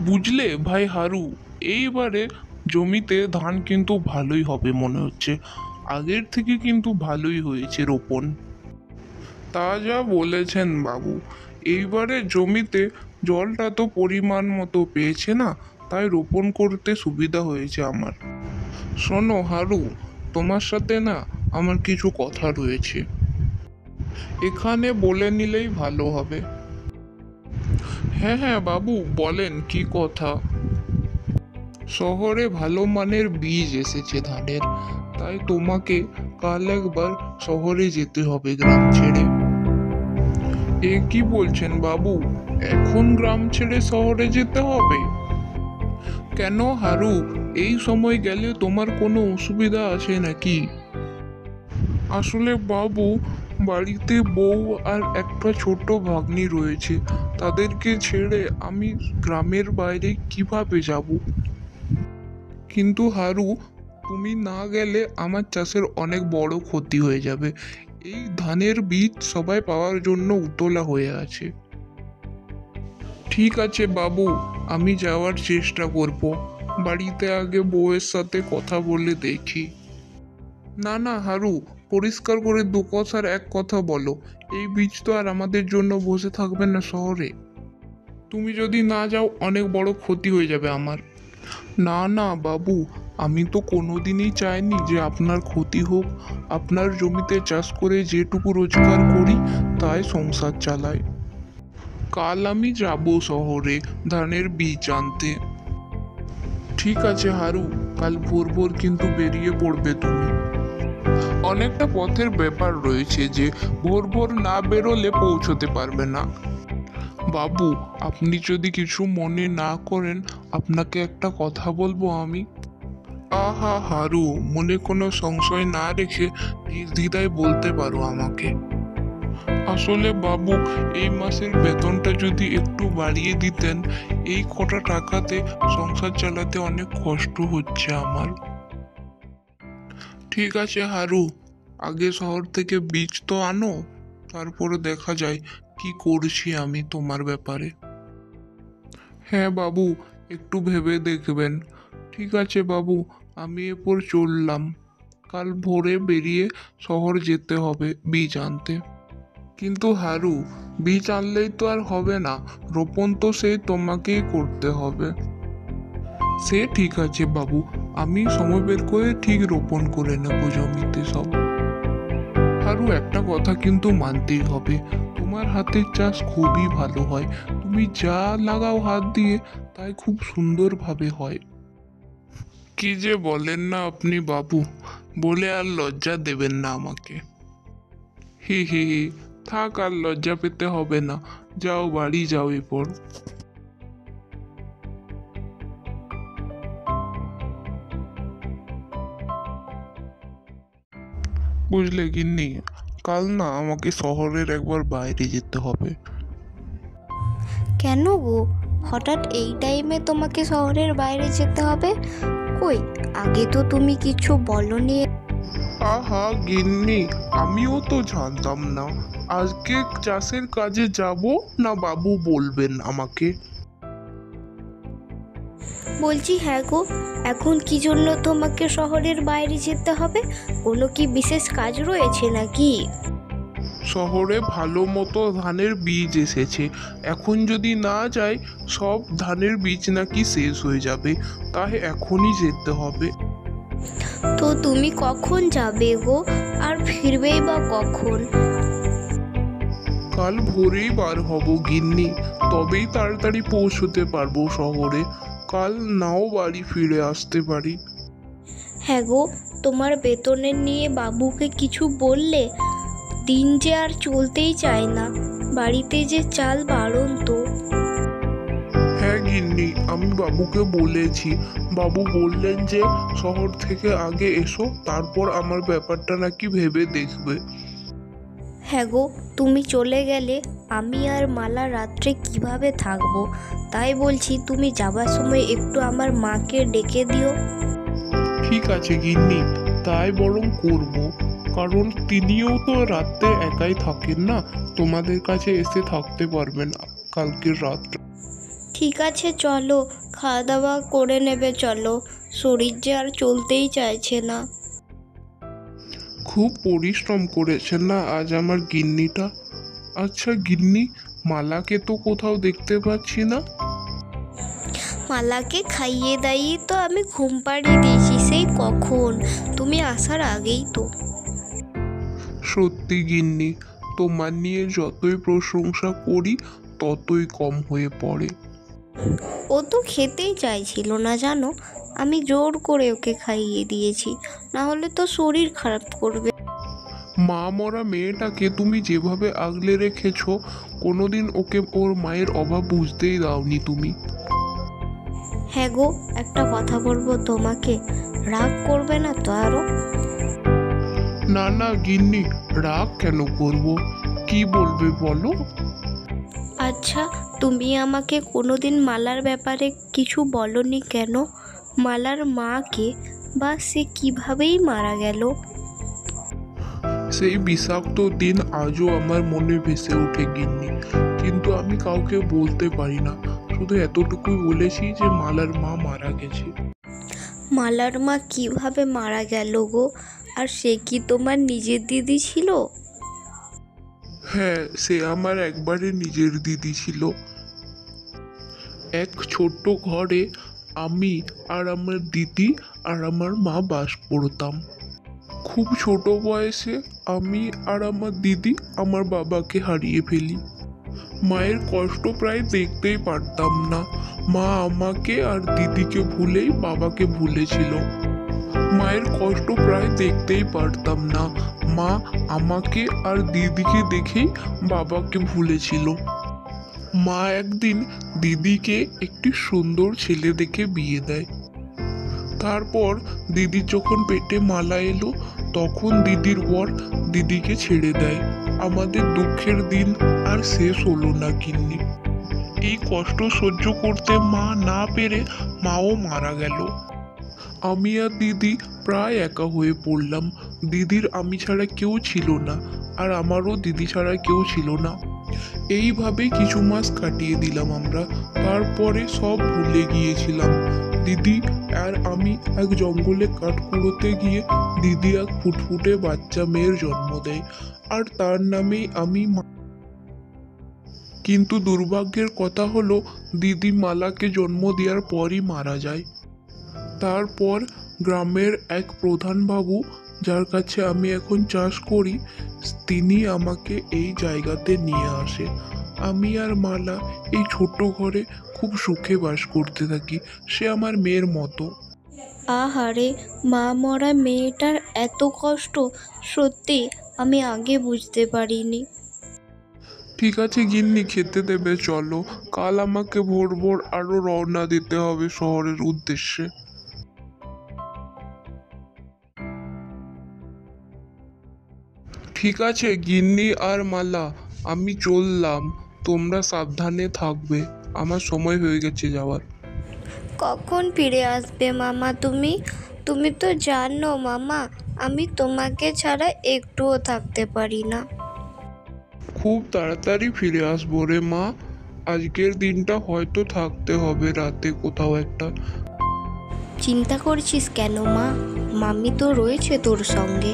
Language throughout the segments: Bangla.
বুঝলে ভাই হারু, এইবারে জমিতে ধান কিন্তু ভালোই হবে মনে হচ্ছে। আগের থেকে কিন্তু ভালোই হয়েছে রোপণ। তা যা বলেছেন বাবু, এইবারে জমিতে জলটা তো পরিমাণ মতো পেয়েছে না, তাই রোপণ করতে সুবিধা হয়েছে আমার। শোনো হারু, তোমার সাথে না আমার কিছু কথা রয়েছে, এখানে বলে নিলেই ভালো হবে। হ্যাঁ হ্যাঁ বাবু, বলেন কি কথা। শহরে ভালো মানের বীজ এসেছে ধানের, তাই তোমাকে কাল একবার শহরে যেতে হবে গ্রাম ছেড়ে। এ কি বলছেন বাবু, এখন গ্রাম ছেড়ে শহরে যেতে হবে? কেন হারু, এই সময় গেলে তোমার কোনো অসুবিধা আছে নাকি? আসলে বাবু, বাড়িতে বউ আর একটা ছোট ভাগ্নি রয়েছে, তাদেরকে ছেড়ে আমি গ্রামের বাইরে কিভাবে যাব? কিন্তু হারু, তুমি না গেলে আমার চাষের অনেক বড় ক্ষতি হয়ে যাবে। এই ধানের বীজ সবাই পাওয়ার জন্য উতলা হয়ে আছে। ঠিক আছে বাবু, আমি যাওয়ার চেষ্টা করব। বাড়িতে আগে বউয়ের সাথে কথা বলে দেখি। না না হারু, পরিষ্কার করে দু কথার এক কথা বলো। এই বীজ তো আর আমাদের জন্য বসে থাকবে না শহরে। তুমি যদি না যাও অনেক বড় ক্ষতি হয়ে যাবে আমার। না না বাবু, আমি তো কোনোদিনই চাইনি যে আপনার ক্ষতি হোক। আপনার জমিতে চাষ করে যেটুকু রোজগার করি তাই সংসার চালাই। কাল আমি যাব শহরে ধানের বীজ আনতে। ঠিক আছে হারু, কাল ভোর ভোর কিন্তু বেরিয়ে পড়বে তুমি। অনেকটা পথের ব্যাপার রয়েছে যে ভোর ভোর না বেরোলে পৌঁছতে পারবে না। বাবু, আপনি যদি কিছু মনে না করেন, আপনাকে একটা কথা বলবো আমি। আহা হারু, মনে কোনো সংশয় না রেখে নির্দ্বিধায় বলতে পারো আমাকে। আসলে বাবু, এই মাসের বেতনটা যদি একটু বাড়িয়ে দিতেন, এই কটা টাকাতে সংসার চালাতে অনেক কষ্ট হচ্ছে আমার। ঠিক আছে হারু, আগে শহর থেকে বীজ তো আনো, তারপরে দেখা যায় কি করছি আমি তোমার ব্যাপারে। হ্যাঁ বাবু, একটু ভেবে দেখবেন। ঠিক আছে বাবু, আমি এরপর চললাম। কাল ভোরে বেরিয়ে শহর যেতে হবে বীজ আনতে। কিন্তু হারু, বীজ আনলেই তো আর হবে না, রোপণ তো সেই তোমাকেই করতে হবে। সে ঠিক আছে বাবু, আমি সময় বের করে ঠিক রোপণ করে নেব জমিতে সব। হারু, একটা কথা কিন্তু মানতেই হবে, তোমার হাতের চাষ খুবই ভালো হয়। তুমি যা লাগাও হাত দিয়ে তাই খুব সুন্দরভাবে হয়। কি যে বলেন না আপনি বাবু, বলে আর লজ্জা দেবেন না আমাকে। হি হি হি, থাক আর লজ্জা পেতে হবে না। যাও বাড়ি যাও এরপর। বুঝলে গিন্নি, কাল না আমাকে শহরের একবার বাইরে যেতে হবে। কেন গো, হঠাৎ এই টাইমে তোমাকে শহরের বাইরে যেতে হবে? কই, আগে তো তুমি কিছু বলনি। আহা গিন্নি, আমিও তো জানতাম না। আজকে চাষের কাজে যাব না বাবু বলবেন আমাকে। বলছি হ্যাঁ গো, এখন কি জন্য তোমাকে শহরের বাইরে যেতে হবে? কোনো কি বিশেষ কাজ রয়েছে নাকি? শহরে ভালো মতো ধানের বীজ এসেছে, এখন যদি না যাই সব ধানের বীজ নাকি শেষ হয়ে যাবে, তাই এখনই যেতে হবে। তো তুমি কখন যাবে গো, আর ফিরবেই বা কখন? কাল ভোরেই বার হব গিন্নি, তবেই তাড়াতাড়ি পৌঁছতে পারবো শহরে। কাল নাও বাড়ি ফিরে আসতে পারি। হ্যাঁ গো, তোমার বেতনের নিয়ে বাবুকে কিছু বললে? দিন যে আর চলতেই চায় না, বাড়িতে যে চাল বাড়ন্ত। হ্যাঁ গিন্নি, আমি বাবুকে বলেছি। বাবু বললেন যে শহর থেকে আগে এসো, তারপর আমার ব্যাপারটা নাকি ভেবে দেখবে। হ্যাঁ গো, তুমি চলে গেলে আমি আর মালা রাত্রে কিভাবে থাকবো? তাই বলছি তুমি যাবার সময় একটু আমার মাকে ডেকে দিও। ঠিক আছে গিন্নি, তাই বরং করব। কারণ তিনিও তো রাতে একাই থাকেন না, তোমাদের কাছে এসে থাকতে পারবেন কালকের রাতটা। ঠিক আছে চলো, খাওয়া দাওয়া করে নেবে চলো, শরীর যে আর চলতেই চাইছে না। খুব পরিশ্রম করেছেন না আজ আমার গিন্নিটা। আচ্ছা গিন্নি, মালাকে তো কোথাও দেখতে পাচ্ছি না। মালাকে খাইয়ে দাইয়ে তো আমি ঘুম পাড়িয়ে দিয়েছি সেই কখন, তুমি আসার আগেই তো। সত্যি গিন্নি, তোমার নিয়ে যতই প্রশংসা করি ততই কম হয়ে পড়ে। ও তো খেতেই চাইছিল না জানো, আমি জোর করে ওকে খাইয়ে দিয়েছি, না হলে তো শরীর খারাপ করবে। মা মরা মেয়েটাকে তুমি যেভাবে আগলে রেখেছো, কোনোদিন ওকে ওর মায়ের অভাব বুঝতেই দাওনি তুমি। হ্যাঁ গো, একটা কথা বলবো তোমাকে, রাগ করবে না তো আরো? না না গিন্নি, রাগ কেন করব, কি বলবে বলো। আচ্ছা, তুমি আমাকে কোনোদিন মালার ব্যাপারে কিছু বলনি কেন? মালার মাকে বা সে কিভাবেই মারা গেল? সেই বিষাক্ত দিন আজও আমার মনে ভেসে ওঠে গিন্নি, কিন্তু আমি কাউকে বলতে পারি না। শুধু এতটুকুই বলেছি যে মালার মা মারা গেছে। মালার মা কিভাবে মারা গেল গো? আর সে কি তোমার নিজের দিদি ছিল? হ্যাঁ, সে আমার একবারে নিজের দিদি ছিল। এক ছোট্ট ঘরে আমি আর আমার দিদি আর আমার মা বাস করতাম। খুব ছোট বয়সে আমি আর আমার দিদি আমার বাবাকে হারিয়ে ফেলি। মায়ের কষ্ট প্রায় দেখতেই পারতাম না। মা আমাকে আর দিদিকে ভুলেই বাবাকে ভুলেছিল। মায়ের কষ্ট প্রায় দেখতেই পারতাম না। মা আমাকে আর দিদিকে দেখেই বাবাকে ভুলেছিল। মা একদিন দিদিকে একটি সুন্দর ছেলে দেখে বিয়ে দেয়। তারপর দিদির যখন পেটে মালা এলো, তখন দিদির বর দিদিকে ছেড়ে দেয়। আমাদের দুঃখের দিন আর শেষ হলো না গিন্নি। এই কষ্ট সহ্য করতে মা না পেরে মাও মারা গেল। আমি আর দিদি প্রায় একা হয়ে পড়লাম। দিদির আমি ছাড়া কেউ ছিল না, আর আমারও দিদি ছাড়া কেউ ছিল না। এইভাবেই কিছু মাস কাটিয়ে দিলাম আমরা। তারপরে সব ভুলে গিয়েছিলাম। দিদি আর আমি এক জঙ্গলে কাঠ কুড়োতে গিয়ে দিদি এক ফুটফুটে বাচ্চা মেয়ের জন্ম দেয়, আর তার নামেই আমি কিন্তু দুর্ভাগ্যের কথা হলো, দিদি মালাকে জন্ম দেওয়ার পরই মারা যায়। তারপর গ্রামের এক প্রধান বাবু, যার কাছে আমি এখন চাষ করি, তিনি আমাকে এই জায়গাতে নিয়ে আসে। আমি আর মালা এই ছোট্ট ঘরে খুব সুখে বাস করতে থাকি। সে আমার মেয়ের মতো। আহারে, মা মরা মেয়েটার এত কষ্ট, সত্যি আমি আগে বুঝতে পারিনি। ঠিক আছে গিন্নি, খেতে দেবে চলো। কাল আমাকে ভোর ভোর আরো রওনা দিতে হবে শহরের উদ্দেশ্যে। ঠিক আছে গিন্নি আর মালা, আমি চললাম। তোমরা সাবধানে থাকবে, আমার সময় হয়ে গেছে যাওয়ার। কখন ফিরে আসবে মামা তুমি? তুমি তো জানো মামা, আমি তোমাকে ছাড়া একটুও থাকতে পারি না। খুব তাড়াতাড়ি ফিরে আসবো রে মা। আজকের দিনটা হয়তো থাকতে হবে রাতে কোথাও একটা। চিন্তা করছিস কেন মা? মাম্মি তো রয়েছে তোর সঙ্গে,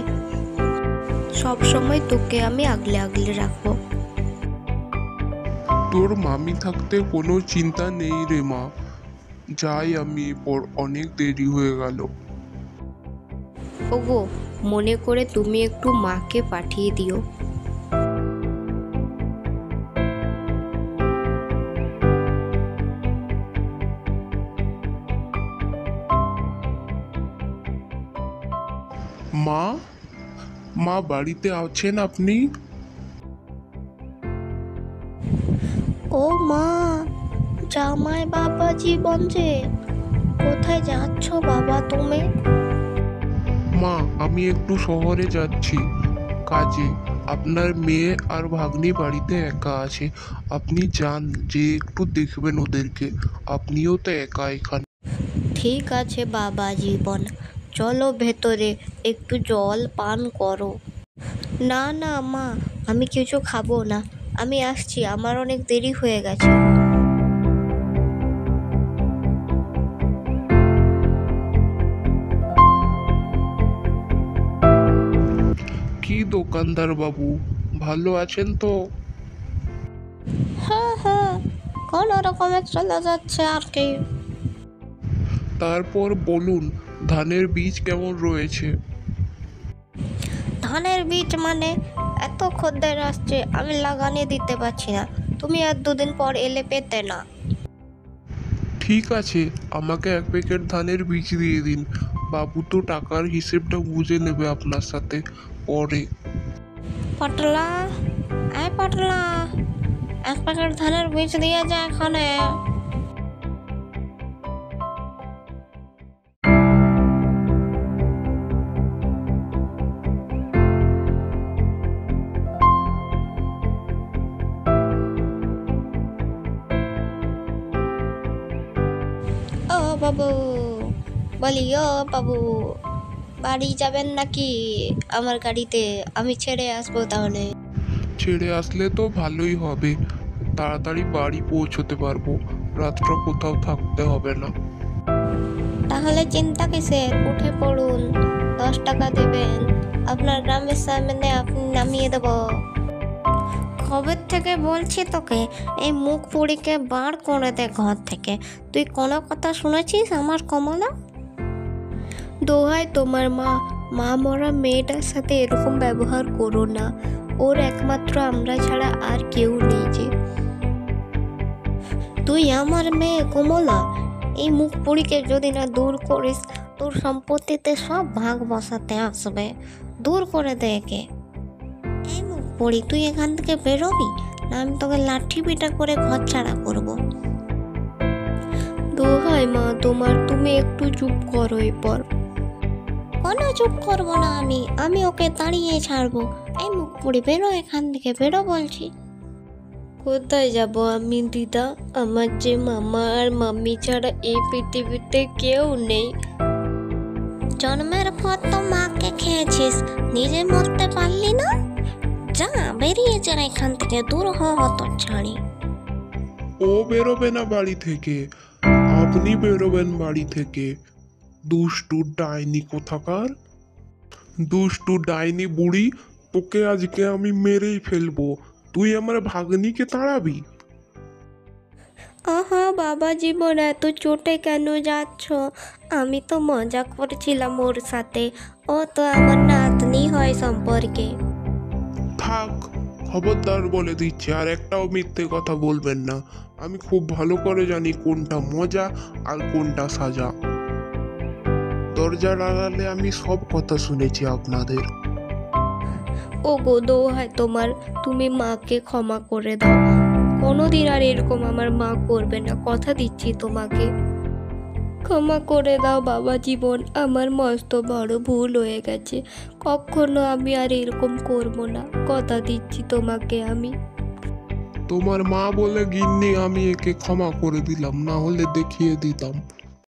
সব সময় তোকে আমি আগলে আগলে রাখবো। তোর মামি থাকতে কোনো চিন্তা নেই রে মা। যাই আমি, পর অনেক দেরি হয়ে গেল। ওগো, মনে করে তুমি একটু মাকে পাঠিয়ে দিও। মা, মা বাড়িতে আছেন আপনি? ও মা, জামাই বাবা জীবন যে, কোথায় যাচ্ছ বাবা তুমি? মা, আমি একটু শহরে যাচ্ছি কাজে। আপনার মেয়ে আর ভাগ্নি বাড়িতে একা আছে। আপনি যান, যে একটু দেখবেন ওদেরকে। আপনিও তো একা এখানে। ঠিক আছে বাবা জীবন, চলো ভেতরে, একটু জল পান করো। না না মা, আমি কিছু খাবো না, আমি আসছি, আমার অনেক দেরি হয়ে গেছে। দোকানদার বাবু, ভালো আছেন তো? হ্যাঁ হ্যাঁ, কোনো রকমে চলে যাচ্ছে আর কি। তারপর বলুন, ধানের বীজ কেমন রয়েছে? ধানের বীজ মানে এত খদ্দের আসছে, আমি লাগানে দিতে পারছি না। তুমি আর দুদিন পর এলে পেতে না। ঠিক আছে, আমাকে 1 প্যাকেট ধানের বীজ দিয়ে দিন। বাবু তো টাকার হিসেবটা বুঝে নেবে আপনার সাথে পরে। পটলা, পটলা, 1 প্যাকেট ধানের বীজ দিয়ে যা এখানে। ও বাবু, বলি ও বাবু, বাড়ি যাবেন নাকি? আমার গাড়িতে আমি ছেড়ে আসবো তাহলে। ছেড়ে আসলে তো ভালোই হবে, তাড়াতাড়ি বাড়ি পৌঁছতে পারবো, রাতটা কোথাও থাকতে হবে না। তাহলে চিন্তা কিসের, উঠে পড়ুন। 10 টাকা দেবেন, আপনার গ্রামের সামনে আপনি নামিয়ে দেব। কবে থেকে বলছি তোকে, এই মুখ পুড়িকে বার করে দে ঘর থেকে। তুই কোনো কথা শুনেছিস আমার কমলা? দোহাই তোমার মা মরা মেয়েটার সাথে এরকম ব্যবহার করো না। ওর একমাত্র আমরা ছাড়া আর কেউ নেই যে। তুই আমার মেয়ে কমলা, এই মুখ পুড়িকে যদি না দূর করিস, তোর সম্পত্তিতে সব ভাগ বসাতে আসবে। দূর করে দে একে। এই মুখ পুড়ি, তুই এখান থেকে বেরোবি না আমি তোকে লাঠি পিটা করে ঘর ছাড়া করবো। দোহাই মা তোমার, তুমি একটু চুপ করো এরপর। কোনো চুপ করবো না আমি ওকে দাঁড়িয়ে ছাড়বো। এই মুখ পুড়ি, বেরো এখান থেকে, বেরো বলছি। কোথায় যাব আমি দিদা? আমার যে মামা আর মাম্মি ছাড়া এই পৃথিবীতে কেউ নেই। জন্মের পর তো মাকে খেয়েছিস, নিজে মরতে পারলি না? যা, বেরিয়ে যা এখান থেকে, দূর হত ছাড়ি। ও বেরোবে না বাড়ি থেকে, আপনি বেরোবেন বাড়ি থেকে। দুষ্টু ডাইনি কোথাকার, দুষ্টু ডাইনি বুড়ি, তোকে আজকে আমি মেরেই ফেলবো। তুই আমার ভাগ্নিকে তাড়াবি? আহা বাবা জীবন, এত চোটে কেন যাচ্ছ? আমি তো মজা করছিলাম ওর সাথে, ও তো আমার নাতনি হয় সম্পর্কে। থাক, খবরদার বলে দিচ্ছি, আর একটাও মিথ্যে কথা বলবেন না। আমি খুব ভালো করে জানি কোনটা মজা আর কোনটা সাজা। দরজার আড়ালে আমি সব কথা শুনেছি আপনাদের। ও গো দোহাই তোমার, তুমি মাকে ক্ষমা করে দাও। কোনোদিন আর এরকম আমার মা করবে না, কথা দিচ্ছি তোমাকে। ক্ষমা করে দাও বাবা জীবন, আমার মস্ত বড় ভুল হয়ে গেছে। কখনো আমি আর এরকম করব না, কথা দিচ্ছি তোমাকে আমি। তোমার মা বলে গিন্নি আমি একে ক্ষমা করে দিলাম, না হলে দেখিয়ে দিতাম।